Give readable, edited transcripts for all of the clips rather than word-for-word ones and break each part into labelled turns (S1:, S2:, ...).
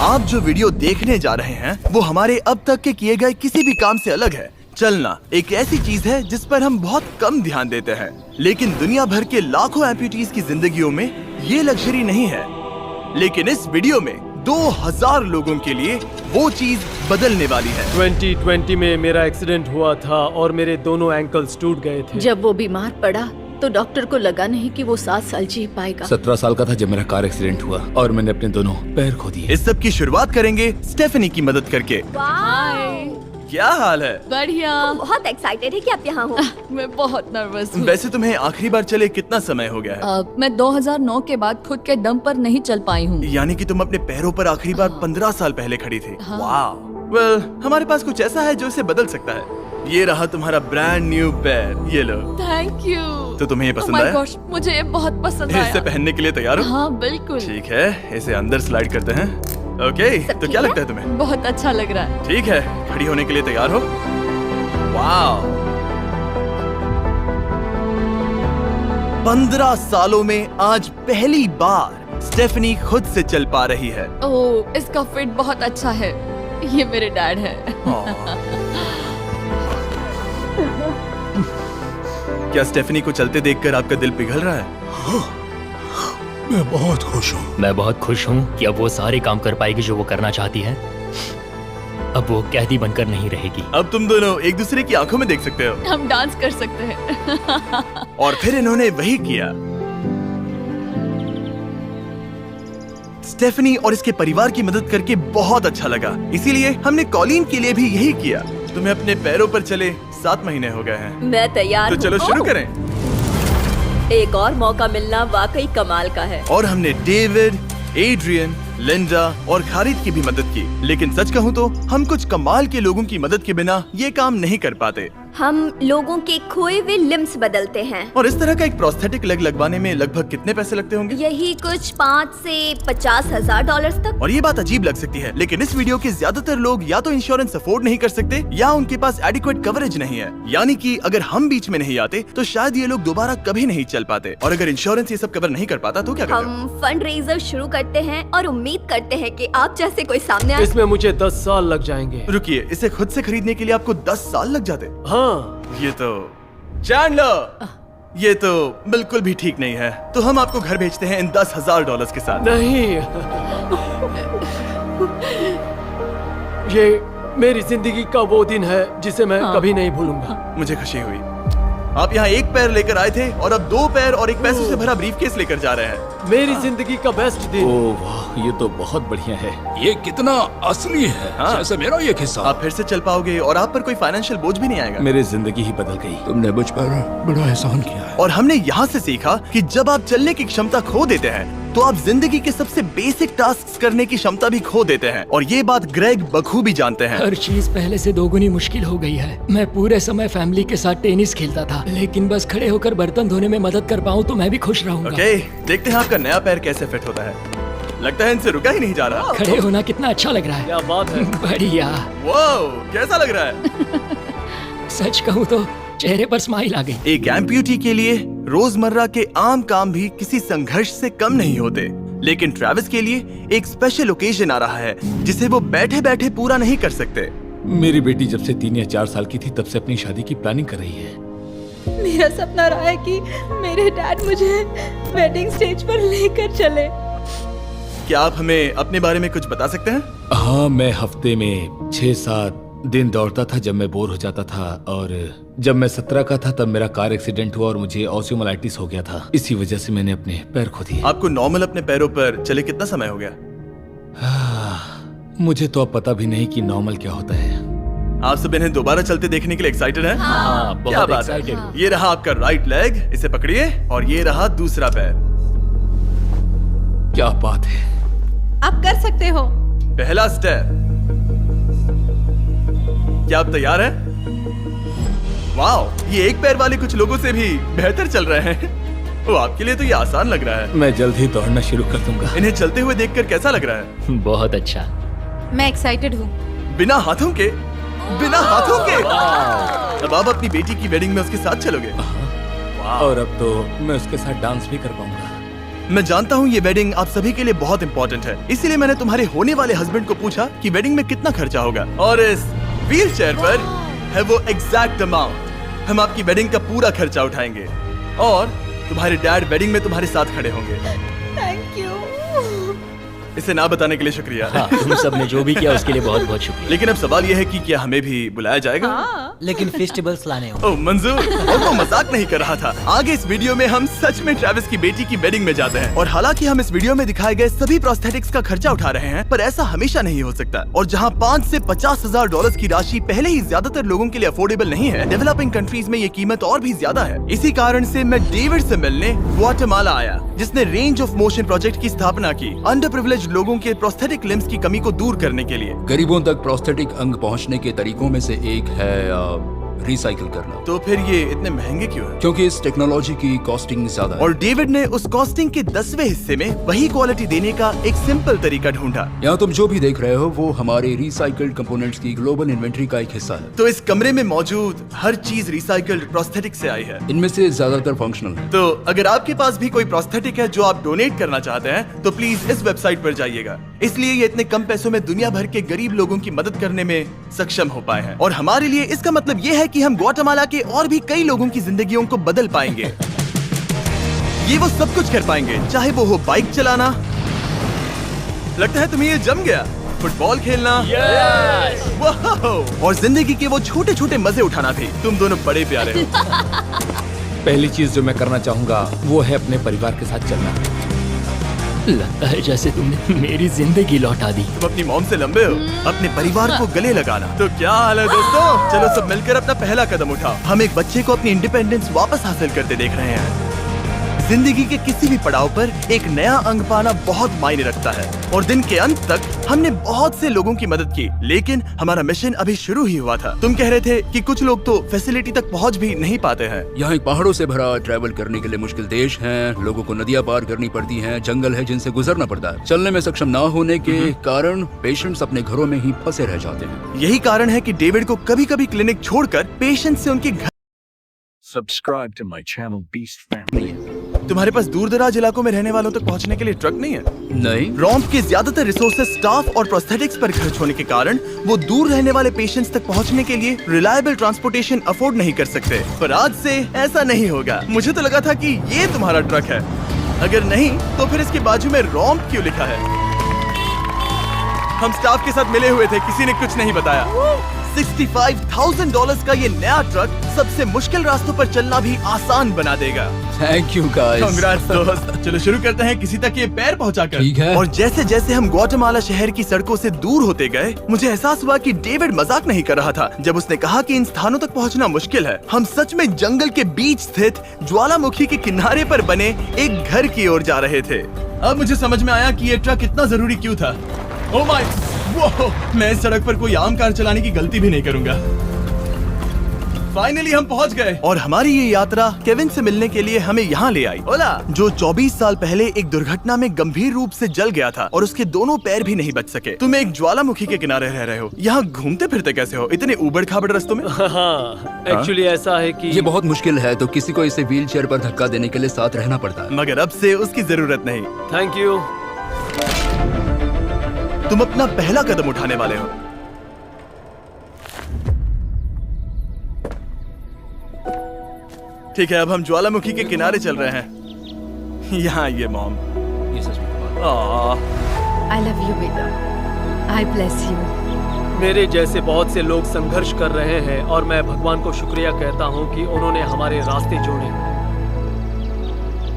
S1: आप जो वीडियो देखने जा रहे हैं वो हमारे अब तक के किए गए किसी भी काम से अलग है। चलना एक ऐसी चीज है जिस पर हम बहुत कम ध्यान देते हैं, लेकिन दुनिया भर के लाखों एम्पुटीज की जिंदगियों में ये लग्जरी नहीं है। लेकिन इस वीडियो में 2000 लोगों के लिए वो चीज बदलने वाली है।
S2: 2020 में मेरा एक्सीडेंट हुआ था और मेरे दोनों एंकल्स टूट गए थे।
S3: जब वो बीमार पड़ा तो डॉक्टर को लगा नहीं कि वो 7 साल जी पाएगा।
S4: 17 साल का था जब मेरा कार एक्सीडेंट हुआ और मैंने अपने दोनों पैर खो दिए।
S1: इस सब की शुरुआत करेंगे स्टेफनी की मदद करके। क्या हाल है?
S5: बढ़िया।
S6: हम बहुत एक्साइटेड है कि आप यहाँ हो।
S5: मैं बहुत नर्वस हूँ।
S1: वैसे तुम्हें आखिरी बार चले कितना समय हो गया है?
S5: मैं 2009 के बाद खुद के दम पर नहीं चल पाई हूँ।
S1: यानी कि तुम अपने पैरों पर आखिरी बार 15 साल पहले खड़ी थी। वाह। वेल, हमारे पास कुछ ऐसा है जो इसे बदल सकता है। ये रहा तुम्हारा ब्रांड न्यू पैर, ये लो।
S5: Thank you.
S1: तो तुम्हें ये
S5: Oh
S1: पसंद
S5: my
S1: आया?
S5: gosh, मुझे ये बहुत पसंद आया।
S1: इसे पहनने के लिए तैयार हो?
S5: हाँ बिल्कुल।
S1: ठीक है, इसे अंदर स्लाइड करते हैं। ओके, तो क्या लगता है तुम्हें?
S5: बहुत अच्छा लग रहा है।
S1: ठीक है, खड़ी होने के लिए तैयार हो? वाह। 15 सालों में आज पहली बार स्टेफनी खुद से चल पा रही है।
S5: ओह, इसका फिट बहुत अच्छा है। ये मेरे डैड है।
S1: क्या स्टेफनी को चलते देखकर आपका दिल पिघल रहा है?
S7: मैं बहुत खुश हूँ।
S8: मैं बहुत खुश हूँ कि अब वो सारे काम कर पाएगी जो वो करना चाहती है। अब वो कैदी बनकर नहीं रहेगी।
S1: अब तुम दोनों एक दूसरे की आंखों में देख सकते हो।
S5: हम डांस कर सकते हैं।
S1: और फिर इन्होंने वही किया। स्टेफनी और इसके परिवार की मदद करके बहुत अच्छा लगा, इसीलिए हमने कॉलिन के लिए भी यही किया। तुम्हें अपने पैरों पर चले 7 महीने हो गए हैं।
S6: मैं तैयार
S1: तो चलो
S6: हूँ।
S1: शुरू करें।
S6: एक और मौका मिलना वाकई कमाल का है।
S1: और हमने डेविड, एड्रियन, लिंडा और खालिद की भी मदद की। लेकिन सच कहूँ तो हम कुछ कमाल के लोगों की मदद के बिना ये काम नहीं कर पाते।
S6: हम लोगों के खोए हुए लिम्स बदलते हैं।
S1: और इस तरह का एक प्रोस्थेटिक लेग लगवाने में लगभग कितने पैसे लगते होंगे?
S6: यही कुछ 5 से 50 हजार डॉलर तक।
S1: और ये बात अजीब लग सकती है, लेकिन इस वीडियो के ज्यादातर लोग या तो इंश्योरेंस अफोर्ड नहीं कर सकते या उनके पास एडिक्वेट कवरेज नहीं है। यानी कि अगर हम बीच में नहीं आते तो शायद ये लोग दोबारा कभी नहीं चल पाते। और अगर इंश्योरेंस ये सब कवर नहीं कर पाता तो क्या करते?
S6: हम फंड रेजर शुरू करते हैं और उम्मीद करते हैं कि आप जैसे कोई सामने आए।
S2: इसमें मुझे 10 साल लग जाएंगे।
S1: रुकिए, इसे खुद से खरीदने के लिए आपको 10 साल लग जाते?
S2: हाँ।
S1: ये तो चैंडलर, ये तो बिल्कुल भी ठीक नहीं है। तो हम आपको घर भेजते हैं इन $10,000 के साथ।
S2: नहीं। ये मेरी जिंदगी का वो दिन है जिसे मैं कभी नहीं भूलूंगा।
S1: मुझे खुशी हुई। आप यहाँ एक पैर लेकर आए थे और अब 2 पैर और एक पैसों से भरा ब्रीफकेस लेकर जा रहे हैं।
S2: मेरी जिंदगी का बेस्ट दिन।
S4: ओह वाह, ये तो बहुत बढ़िया है।
S7: ये कितना असली है।
S1: हाँ।
S7: जैसे मेरा ये किस्सा।
S1: आप फिर से चल पाओगे और आप पर कोई फाइनेंशियल बोझ भी नहीं आएगा।
S4: मेरी जिंदगी ही बदल गई।
S7: तुमने मुझ पर बड़ा एहसान किया है।
S1: और हमने यहाँ से सीखा कि जब आप चलने की क्षमता खो देते हैं तो आप जिंदगी के सबसे बेसिक टास्क करने की क्षमता भी खो देते हैं। और ये बात ग्रेग बखूबी जानते हैं।
S9: हर चीज पहले से दोगुनी मुश्किल हो गई है। मैं पूरे समय फैमिली के साथ टेनिस खेलता था, लेकिन बस खड़े होकर बर्तन धोने में मदद कर पाऊँ तो मैं भी खुश रहूंगा।
S1: ओके, देखते हैं आपका नया पैर कैसे फिट होता है। लगता है इनसे रुका ही नहीं जा रहा।
S9: खड़े होना कितना अच्छा लग रहा है।
S2: क्या बात है।
S9: बढ़िया।
S1: वाओ, कैसा लग रहा है?
S9: सच कहूँ तो चेहरे पर स्माइल आ गई।
S1: एक एम्प्यूटी के लिए रोजमर्रा के आम काम भी किसी संघर्ष से कम नहीं होते, लेकिन ट्रेविस के लिए एक स्पेशल ओकेजन आ रहा है जिसे वो बैठे बैठे पूरा नहीं कर सकते।
S4: मेरी बेटी जब से 3 या 4 साल की थी तब से अपनी शादी की प्लानिंग कर रही है।
S5: मेरा सपना रहा है कि मेरे डैड मुझे वेडिंग स्टेज पर लेकर चले।
S1: क्या आप हमें अपने बारे में कुछ बता सकते हैं?
S4: हाँ, मैं हफ्ते में 6-7 दिन दौड़ता था जब मैं बोर हो जाता था। और जब मैं 17 का था तब मेरा कार एक्सीडेंट हुआ और मुझे ऑस्टियोमाइलाइटिस हो गया था। इसी वजह से मैंने अपने पैर खो दिए।
S1: आपको नॉर्मल अपने पैरों पर चले कितना समय हो गया?
S4: मुझे तो अब पता भी नहीं कि नॉर्मल क्या होता है।
S1: आप सब इन्हें दोबारा चलते देखने के लिए एक्साइटेड हैं?
S8: हाँ,
S1: क्या
S8: बहुत
S1: बात है।
S8: एक्साइटेड।
S1: ये रहा आपका राइट लेग, इसे पकड़िए। और ये रहा दूसरा पैर।
S4: क्या बात है।
S5: आप कर सकते हो।
S1: पहला स्टेप। क्या आप तैयार हैं? वाओ, ये एक पैर वाले कुछ लोगों से भी बेहतर चल रहे हैं। वो आपके लिए तो ये आसान लग रहा है।
S4: मैं जल्द ही दौड़ना शुरू कर दूंगा।
S1: इन्हें चलते हुए देखकर कैसा लग रहा है?
S8: बहुत अच्छा।
S5: मैं एक्साइटेड हूँ।
S1: बिना हाथों के? बिना हाथों के? अब आप अपनी बेटी की वेडिंग में उसके साथ चलोगे?
S4: और अब तो मैं उसके साथ डांस भी कर पाऊंगा।
S1: मैं जानता हूँ ये वेडिंग आप सभी के लिए बहुत इंपॉर्टेंट है, इसीलिए मैंने तुम्हारे होने वाले हस्बैंड को पूछा कि वेडिंग में कितना खर्चा होगा, और इस व्हील चेयर पर है वो एग्जैक्ट अमाउंट। हम आपकी वेडिंग का पूरा खर्चा उठाएंगे और तुम्हारे डैड वेडिंग में तुम्हारे साथ खड़े होंगे।
S5: Thank you.
S1: इसे ना बताने के लिए शुक्रिया।
S8: हाँ, तुम सब ने जो भी किया उसके लिए बहुत बहुत शुक्रिया।
S1: लेकिन अब सवाल यह है कि क्या हमें भी बुलाया जाएगा?
S10: लेकिन फेस्टिवल्स लाने हो।
S1: ओह मंजूर, और वो मजाक नहीं कर रहा था। आगे इस वीडियो में हम सच में ट्रेविस की बेटी की वेडिंग में जाते हैं, और हालांकि हम इस वीडियो में दिखाए गए सभी प्रोस्थेटिक्स का खर्चा उठा रहे हैं, पर ऐसा हमेशा नहीं हो सकता। और जहां 5 से 50,000 डॉलर की राशि पहले ही ज्यादातर लोगों के लिए अफोर्डेबल नहीं है, डेवलपिंग कंट्रीज में ये कीमत और भी ज्यादा है। इसी कारण से मैं डेविड से मिलने ग्वाटेमाला आया, जिसने रेंज ऑफ मोशन प्रोजेक्ट की स्थापना की अंडर प्रिविलेज्ड लोगों के प्रोस्थेटिक लिम्स की कमी को दूर करने के लिए।
S7: गरीबों तक प्रोस्थेटिक अंग पहुंचने के तरीकों में से एक है रिसाइकिल करना।
S1: तो फिर ये इतने महंगे क्यों है?
S7: क्योंकि इस टेक्नोलॉजी की कॉस्टिंग ज्यादा है।
S1: और डेविड ने उस कॉस्टिंग के 10वें हिस्से में वही क्वालिटी देने का एक सिंपल तरीका ढूंढा।
S7: यहाँ तुम जो भी देख रहे हो वो हमारे रिसाइकल्ड कंपोनेंट्स की ग्लोबल इन्वेंट्री का एक हिस्सा है।
S1: तो इस कमरे में मौजूद हर चीज रिसाइकल्ड प्रोस्थेटिक से आई है।
S7: इनमें से ज्यादातर फंक्शनल है।
S1: तो अगर आपके पास भी कोई प्रोस्थेटिक है जो आप डोनेट करना चाहते हैं, तो प्लीज इस वेबसाइट पर जाइएगा। इसलिए ये इतने कम पैसों में दुनिया भर के गरीब लोगों की मदद करने में सक्षम हो पाए हैं। और हमारे लिए इसका मतलब ये है कि हम ग्वाटेमाला के और भी कई लोगों की जिंदगियों को बदल पाएंगे। ये वो सब कुछ कर पाएंगे, चाहे वो हो बाइक चलाना, लगता है तुम्हें ये जम गया, फुटबॉल खेलना, वाह, और जिंदगी के वो छोटे छोटे मजे उठाना भी। तुम दोनों बड़े प्यारे हो।
S4: पहली चीज जो मैं करना चाहूंगा वो है अपने परिवार के साथ चलना।
S8: लगता है जैसे तुमने मेरी जिंदगी लौटा दी।
S1: तुम अपनी मॉम से लंबे हो, अपने परिवार को गले लगाना। तो क्या हाल है दोस्तों, चलो सब मिलकर अपना पहला कदम उठाओ। हम एक बच्चे को अपनी इंडिपेंडेंस वापस हासिल करते देख रहे हैं। जिंदगी के किसी भी पड़ाव पर एक नया अंग पाना बहुत मायने रखता है, और दिन के अंत तक हमने बहुत से लोगों की मदद की, लेकिन हमारा मिशन अभी शुरू ही हुआ था। तुम कह रहे थे कि कुछ लोग तो फैसिलिटी तक पहुंच भी नहीं पाते हैं।
S7: यहाँ एक पहाड़ों से भरा ट्रैवल करने के लिए मुश्किल देश है, लोगों को नदियाँ पार करनी पड़ती हैं, जंगल है जिनसे गुजरना पड़ता है। चलने में सक्षम न होने के कारण पेशेंट्स अपने घरों में ही फंसे रह जाते हैं।
S1: यही कारण है कि डेविड को कभी कभी क्लिनिक छोड़कर पेशेंट से उनके घर।
S11: Subscribe to my channel Beast Family.
S1: तुम्हारे पास दूर दराज इलाकों में रहने वालों तक पहुंचने के लिए ट्रक नहीं है?
S7: नहीं।
S1: रॉम्प के ज्यादातर रिसोर्सेज स्टाफ और प्रोस्थेटिक्स पर खर्च होने के कारण वो दूर रहने वाले पेशेंट्स तक पहुंचने के लिए रिलायबल ट्रांसपोर्टेशन अफोर्ड नहीं कर सकते। पर आज से ऐसा नहीं होगा। मुझे तो लगा था कि ये तुम्हारा ट्रक है, अगर नहीं तो फिर इसके बाजू में रॉम्प क्यों लिखा है? हम स्टाफ के साथ मिले हुए थे, किसी ने कुछ नहीं बताया। $65,000 का ये नया ट्रक सबसे मुश्किल रास्तों पर चलना भी आसान बना देगा।
S7: Thank you guys.
S1: कांग्रेट्स दोस्त। चलो शुरू करते हैं किसी तक ये पैर पहुंचाकर।
S7: ठीक है।
S1: और जैसे जैसे हम ग्वाटेमाला शहर की सड़कों से दूर होते गए, मुझे एहसास हुआ कि डेविड मजाक नहीं कर रहा था जब उसने कहा कि इन स्थानों तक पहुंचना मुश्किल है। हम सच में जंगल के बीच स्थित ज्वालामुखी के किनारे पर बने एक घर की ओर जा रहे थे। अब मुझे समझ में आया कि ये ट्रक इतना जरूरी क्यों था। ओह माय, वो मैं इस सड़क पर कोई आम कार चलाने की गलती भी नहीं करूंगा। फाइनली हम पहुंच गए, और हमारी ये यात्रा केविन से मिलने के लिए हमें यहाँ ले आई। ओला, जो 24 साल पहले एक दुर्घटना में गंभीर रूप से जल गया था और उसके दोनों पैर भी नहीं बच सके। तुम एक ज्वालामुखी के किनारे रह रहे हो, यहाँ घूमते फिरते कैसे हो इतने उबड़ खाबड़ रास्तों में?
S2: हाँ, एक्चुअली ऐसा है कि
S7: ये बहुत मुश्किल है, तो किसी को इसे व्हील चेयर पर धक्का देने के लिए साथ रहना पड़ता है।
S1: मगर अब से उसकी जरूरत नहीं।
S2: Thank you.
S1: तुम अपना पहला कदम उठाने वाले हो। ठीक है, अब हम ज्वालामुखी के किनारे चल रहे हैं। यहाँ ये मॉम।
S7: ये सच में
S5: I love you बेटा। I bless you।
S2: मेरे जैसे बहुत से लोग संघर्ष कर रहे हैं, और मैं भगवान को शुक्रिया कहता हूँ कि उन्होंने हमारे रास्ते जोड़े।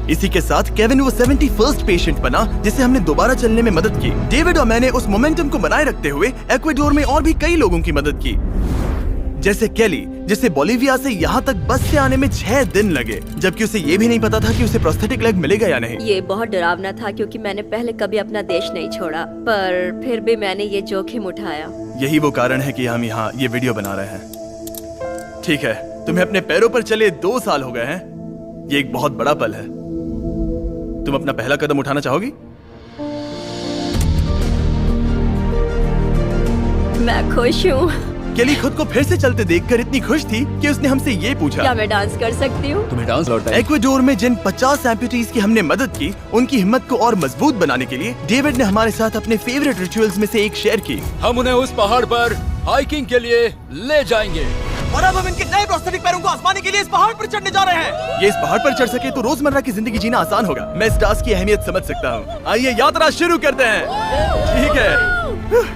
S1: इसी के साथ केविन वो 71st पेशेंट बना जिसे हमने दोबारा चलने में मदद की। डेविड और मैंने उस मोमेंटम को बनाए रखते हुए एक्वाडोर में और भी कई लोगों की मदद की, जैसे केली, जिसे बोलिविया से यहाँ तक बस से आने में 6 दिन लगे, जबकि उसे ये भी नहीं पता था कि उसे प्रोस्थेटिक लेग मिलेगा या नहीं।
S6: ये बहुत डरावना था क्योंकि मैंने पहले कभी अपना देश नहीं छोड़ा, पर फिर भी मैंने ये जोखिम उठाया।
S1: यही वो कारण है कि हम यहाँ ये वीडियो बना रहे हैं। ठीक है, तुम्हें अपने पैरों पर चले 2 साल हो गए हैं। ये एक बहुत बड़ा पल है। तुम अपना पहला कदम उठाना चाहोगी?
S6: मैं खुश हूँ।
S1: केली खुद को फिर से चलते देखकर इतनी खुश थी कि उसने हमसे ये पूछा,
S6: क्या मैं डांस कर सकती हूँ?
S7: तुम्हें डांस लौटता है?
S1: एक्वाडोर में जिन 50 एम्पुटीज की हमने मदद की, उनकी हिम्मत को और मजबूत बनाने के लिए डेविड ने हमारे साथ अपने फेवरेट रिचुअल्स में से एक शेयर की।
S7: हम उन्हें उस पहाड़ पर हाइकिंग के लिए ले जाएंगे।
S1: और अब हम इनके नए प्रोस्थेटिक पैरों को आजमाने के लिए इस पहाड़ पर चढ़ने जा रहे हैं। ये इस पहाड़ पर चढ़ सके तो रोजमर्रा की जिंदगी जीना आसान होगा। मैं इस टास्क की अहमियत समझ सकता हूँ। आइए यात्रा शुरू करते हैं। ठीक है,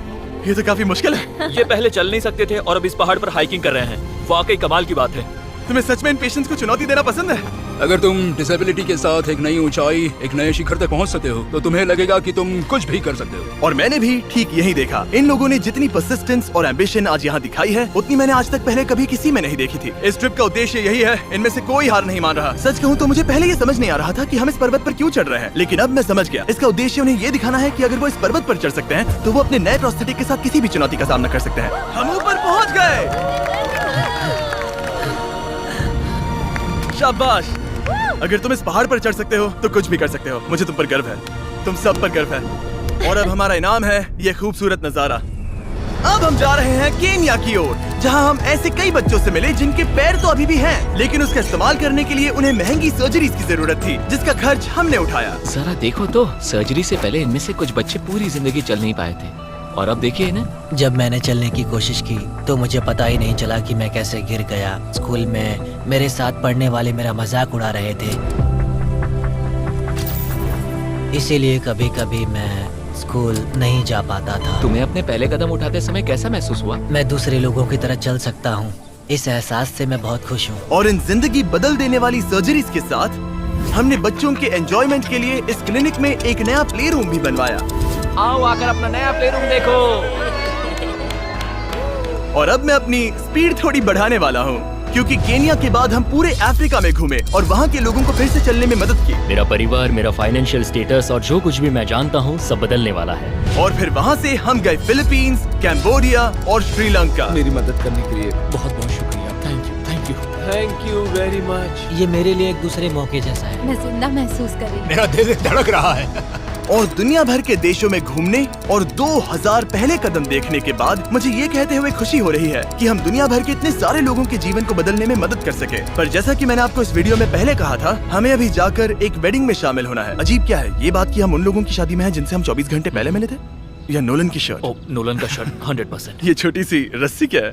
S1: ये तो काफी मुश्किल है।
S12: ये पहले चल नहीं सकते थे और अब इस पहाड़ पर हाइकिंग कर रहे हैं। वाकई कमाल की बात है।
S1: तुम्हें सच में इन पेशेंट्स को चुनौती देना पसंद है?
S7: अगर तुम डिसेबिलिटी के साथ एक नई ऊंचाई, एक नए शिखर तक पहुंच सकते हो तो तुम्हें लगेगा कि तुम कुछ भी कर सकते हो।
S1: और मैंने भी ठीक यही देखा। इन लोगों ने जितनी परसिस्टेंस और एम्बिशन आज यहाँ दिखाई है, उतनी मैंने आज तक पहले कभी किसी में नहीं देखी थी। इस ट्रिप का उद्देश्य यही है, इनमें से कोई हार नहीं मान रहा। सच कहूँ तो मुझे पहले ये समझ नहीं आ रहा था कि हम इस पर्वत पर क्यों चढ़ रहे हैं, लेकिन अब मैं समझ गया। इसका उद्देश्य उन्हें ये दिखाना है कि अगर वो इस पर्वत पर चढ़ सकते हैं तो वो अपने नए प्रोस्थेटिक के साथ किसी भी चुनौती का सामना कर सकते हैं। हम ऊपर पहुँच गए। शाबाश। अगर तुम इस पहाड़ पर चढ़ सकते हो तो कुछ भी कर सकते हो। मुझे तुम पर गर्व है, तुम सब पर गर्व है। और अब हमारा इनाम है ये खूबसूरत नजारा। अब हम जा रहे हैं केन्या की ओर, जहां हम ऐसे कई बच्चों से मिले जिनके पैर तो अभी भी हैं, लेकिन उसका इस्तेमाल करने के लिए उन्हें महंगी सर्जरीज की जरूरत थी, जिसका खर्च हमने उठाया।
S13: जरा देखो तो, सर्जरी से पहले इनमें से कुछ बच्चे पूरी जिंदगी चल नहीं पाए थे, और अब देखिए इन्हें।
S10: जब मैंने चलने की कोशिश की तो मुझे पता ही नहीं चला कि मैं कैसे गिर गया। स्कूल में मेरे साथ पढ़ने वाले मेरा मजाक उड़ा रहे थे, इसीलिए कभी कभी मैं स्कूल नहीं जा पाता था।
S13: तुम्हें अपने पहले कदम उठाते समय कैसा महसूस हुआ?
S10: मैं दूसरे लोगों की तरह चल सकता हूँ, इस एहसास से मैं बहुत खुश हूँ।
S1: और इन जिंदगी बदल देने वाली सर्जरीज के साथ हमने बच्चों के एंजॉयमेंट के लिए इस क्लिनिक में एक नया प्ले रूम भी बनवाया।
S13: आओ आकर अपना नया प्ले रूम देखो।
S1: और अब मैं अपनी स्पीड थोड़ी बढ़ाने वाला हूँ, क्योंकि केन्या के बाद हम पूरे अफ्रीका में घूमे और वहाँ के लोगों को फिर से चलने में मदद की।
S8: मेरा परिवार, मेरा फाइनेंशियल स्टेटस और जो कुछ भी मैं जानता हूँ सब बदलने वाला है।
S1: और फिर वहाँ से हम गए फिलीपींस, कैम्बोडिया और श्रीलंका।
S4: मेरी मदद करने के लिए बहुत बहुत शुक्रिया। Thank you, thank you,
S2: thank you very much.
S10: ये मेरे लिए एक दूसरे मौके जैसा है।
S5: मैं जिंदा महसूस कर रही हूँ।
S7: मेरा दिल धड़क रहा है।
S1: और दुनिया भर के देशों में घूमने और 2000 पहले कदम देखने के बाद मुझे ये कहते हुए खुशी हो रही है कि हम दुनिया भर के इतने सारे लोगों के जीवन को बदलने में मदद कर सके। पर जैसा कि मैंने आपको इस वीडियो में पहले कहा था, हमें अभी जाकर एक वेडिंग में शामिल होना है। अजीब क्या है ये बात कि हम उन लोगों की शादी में हैं जिनसे हम 24 घंटे पहले मिले थे। या नोलन की शर्ट।
S12: ओह, नोलन का शर्ट 100%।
S1: ये छोटी सी रस्सी क्या है?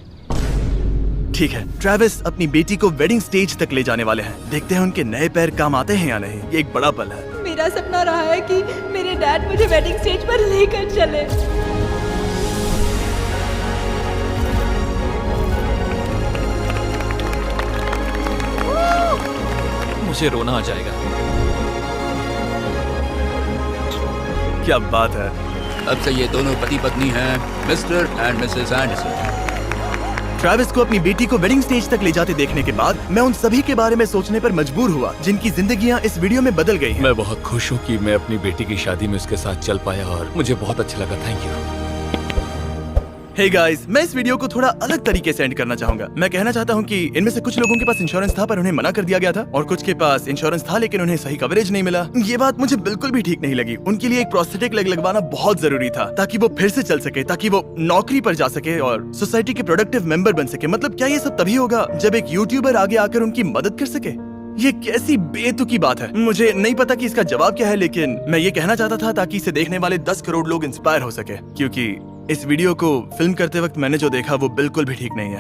S1: ठीक है, ट्रेविस अपनी बेटी को वेडिंग स्टेज तक ले जाने वाले हैं। देखते हैं उनके नए पैर काम आते हैं या नहीं। ये एक बड़ा पल है।
S5: मेरा सपना रहा है कि मेरे डैड मुझे वेडिंग स्टेज पर लेकर चले।
S12: मुझे रोना आ जाएगा।
S1: क्या बात है।
S7: अब से ये दोनों पति पत्नी हैं, mister and Mrs Anderson.
S1: Travis को अपनी बेटी को वेडिंग स्टेज तक ले जाते देखने के बाद मैं उन सभी के बारे में सोचने पर मजबूर हुआ जिनकी जिंदगियां इस वीडियो में बदल गई हैं।
S4: मैं बहुत खुश हूँ कि मैं अपनी बेटी की शादी में उसके साथ चल पाया और मुझे बहुत अच्छा लगा। Thank you.
S1: हे गाइस, मैं इस वीडियो को थोड़ा अलग तरीके से एंड करना चाहूंगा। मैं कहना चाहता हूँ कि इनमें से कुछ लोगों के पास इंश्योरेंस था पर उन्हें मना कर दिया गया था, और कुछ के पास इंश्योरेंस था लेकिन उन्हें सही कवरेज नहीं मिला। ये बात मुझे बिल्कुल भी ठीक नहीं लगी। उनके लिए एक प्रोस्थेटिक लेग लगवाना बहुत जरूरी था ताकि वो फिर से चल सके, ताकि वो नौकरी पर जा सके और सोसाइटी के प्रोडक्टिव मेंबर बन सके। मतलब क्या ये सब तभी होगा जब एक यूट्यूबर आगे आकर उनकी मदद कर सके? ये कैसी बेतुकी बात है। मुझे नहीं पता कि इसका जवाब क्या है, लेकिन मैं ये कहना चाहता था ताकि इसे देखने वाले 10 करोड़ लोग इंस्पायर हो सके, क्योंकि इस वीडियो को फिल्म करते वक्त मैंने जो देखा वो बिल्कुल भी ठीक नहीं है।